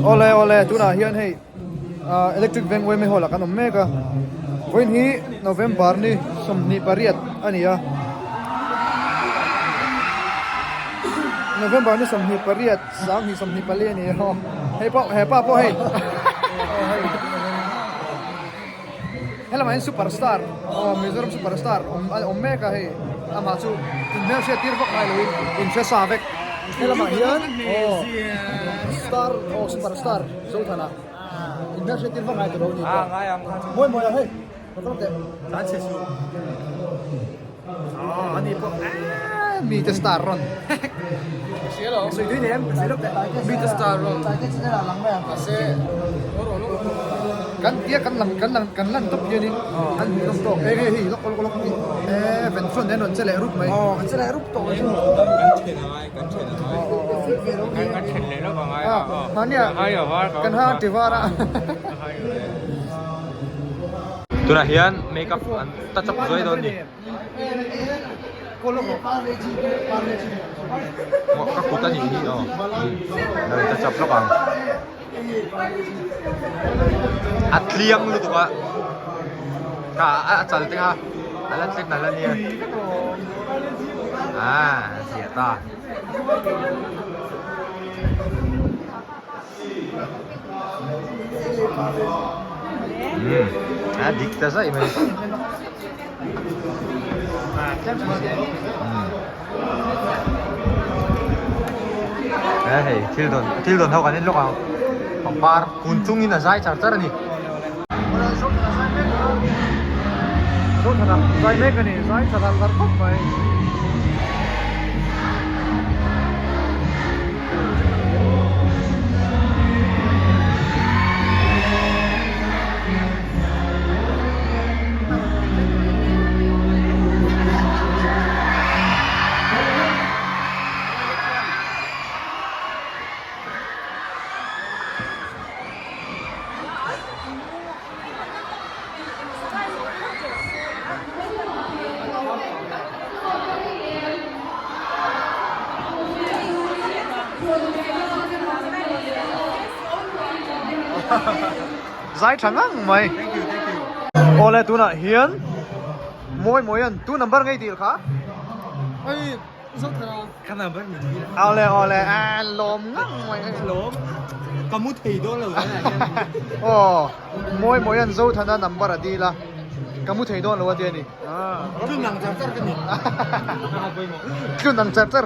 ole tu na hian hei electric van we me hola kan meka voin hi November ni somni pariat ania November ni somni pariat sang ni somni pali ni ho hei pa po hei hela main superstar Mizoram superstar meka hei ama chu inner se tir bak mai loin in se savek hela ma hian star superstar zo thana inner se tir bak mai to ni moi moi hei betul te ani po mi te star ron sielo so itu ni sielo mi te star ron kan dia kan lang top dia ni kan top hi lok ni ben front den on chele rup mai chele rup to kan chele lo ba ngai mania kan ha tiwara tuna hian makeup ta chap zoi don ni kolok ka kuta ni ni no ta chap lo bang atliang lu tu ka achal te ha alat tek nalan ni sia ta dikta sa ime hei thil don thau kan in lokang par kunchung in a zai char ni so thana zai me kani zai thana gar khop mai zai thangang mai ole tu na hian moi an tu number ngai til kha ai rất là khả năng vẫn mình ole lom ngang mai lốm có mút thì đó là cái này moi an zo thana number adila kamu thei don lo dia ni cứ nặng chặt chặt cái gì cứ nang char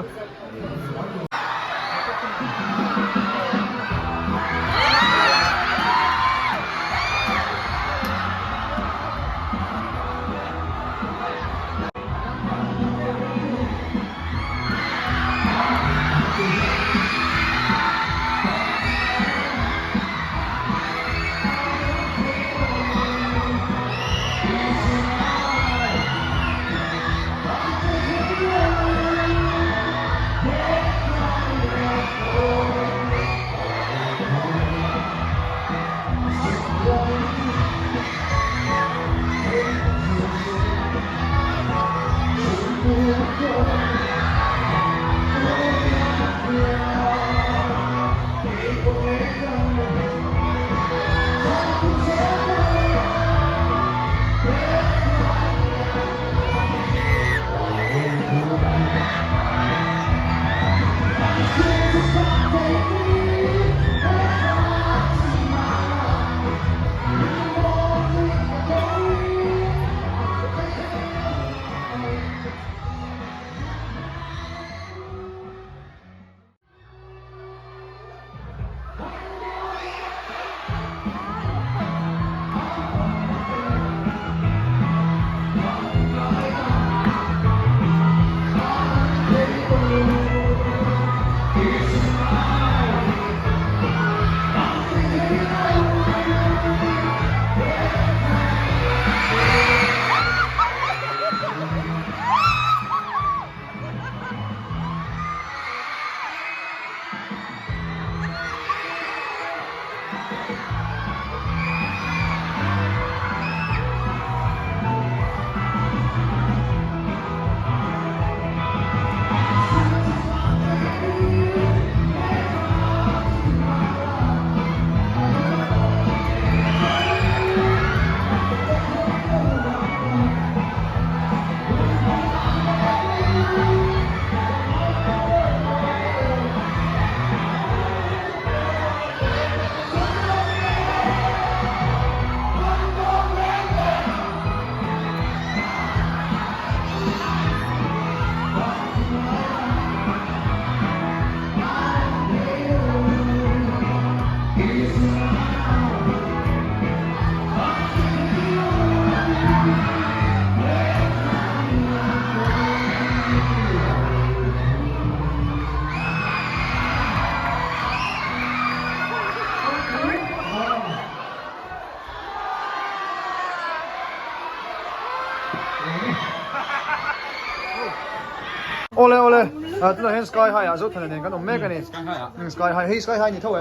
ตัวเห็นสกายไฮอ่ะสุดทันเนี่ยกันอมแม่กันนี่ Sky High อ่ะ สกายไฮเฮ้ยสกายไฮนี่เท่าไหร่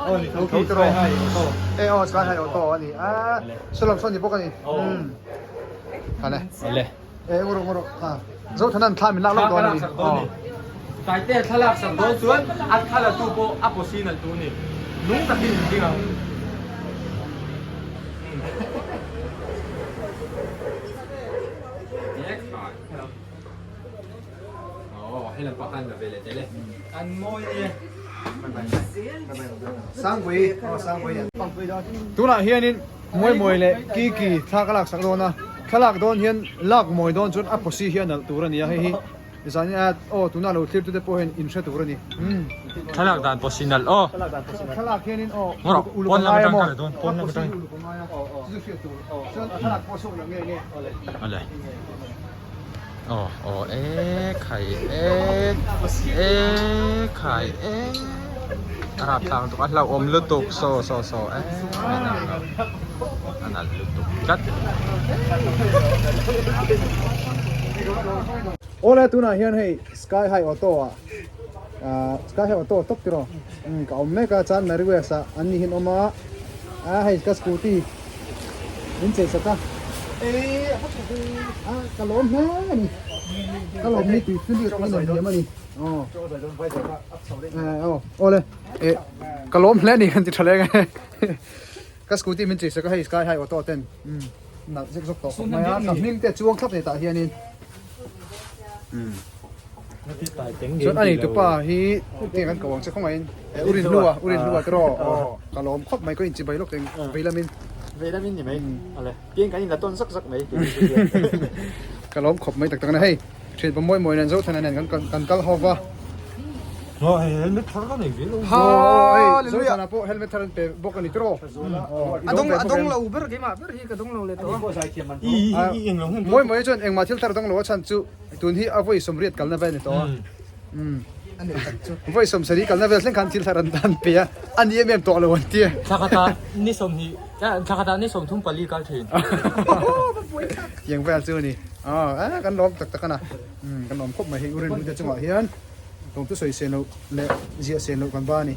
อ๋อนี่ โอเค Sky High โอ้ สกายไฮออโต้อันนี้สลับส่วนที่พวกกันนี่อันนี้ เอาเลย อุรุสุดทันนั้นท่ามินลักลงตัวนี่ สายเตะทะลักสักโดนส่วนอัดทะลักตู้โปอัปโปซีนัลตู้นี่นุ่งตะกินจริงอ่ะให้เราประกันแบบเลยเจ๊เลยอันมวยเนี่ย สร้างวีตัวน่ะเฮียนี่มวยเลยกี่ถ้ากลักสักโดนนะกลักโดนเฮียนลักมวยโดนจนอัปโปซีเฮียนตัวนี้ให้ดิฉันเนี่ยตัวน่ะเราคลิปตัวเด็กพอเห็นอินเชตัวนี้ ทะลักด่านปอชินัลโอ้ กลักเฮียนี่ งรอกปนแล้วไม่ต้องกันโดนปนแล้วไม่ต้องกลักพอส่งอย่างเงี้ย อะไรอ๋อไข่ไข่อาหารทางตุกเราอมลุตุกโซไม่นานแล้วอันนั้นลุตุกกัด โอ้แล้วตัวน่ะเฮียนให้สกายไฮออโต้สกายไฮออโต้ตกติรอก็อมแม่ก็จานนาริเวสอันนี้เห็นออกมาให้ก็สกูตี้นี่เจ๊สักกะล้มแม่นี่กะล้มนี่ตีขึ้นดีตัวนี้เดี๋ยวมานี่โอ้เลยกะล้มแล้วนี่กันติดทะเลไงก็สกูตี้มันเจ๊สักให้สกายไฮออโต้เต้นนักเซ็กซ์ตกมาสับนิ่งแต่ช่วงครับในตาเฮียนี่ส่วนอันนี้ตัวป้าฮีเตียงกันกวางจะเข้ามาอุรินลัวตรอกะล้มครบไม่ก็อินจิใบลูกเต็งวิตามิน Vitamin gì mày? Kiên cái gì là tôn sắc mày. กะล้มครบไม่ตักๆนะเฮ้ยเทรนประมวยนั่นโซ่ทนายนั่นกันกัลฮอฟะ Rồi, helmet thằng con này biết luôn. ฮ่าโซ่ทนายพวกเฮลเมททันเปบอกกันนี่ตรอ Adong la Uber ke ma ber hi ka dong lo le to. Yên lòng มวยจนเองมาที่ตรต้องรู้ว่าฉันจูตุนที่เอาไว้สมเรียดกันนะเว้ยนี่ตัวไว้สมสรีกันนะเว้ยเล่นกันที่ตรดันเปียอันนี้เมียนตัวละวันเตี้ย Chakata ni som ni. Chakata ni som thung pali kal thin. ยังแววจูนี่กันล้มตักๆนะกันล้มครบมาเฮอุรินจะจังหวะเฮียนตรงตัวสวยเซนโลและเจียเซนโลกันบ้านี่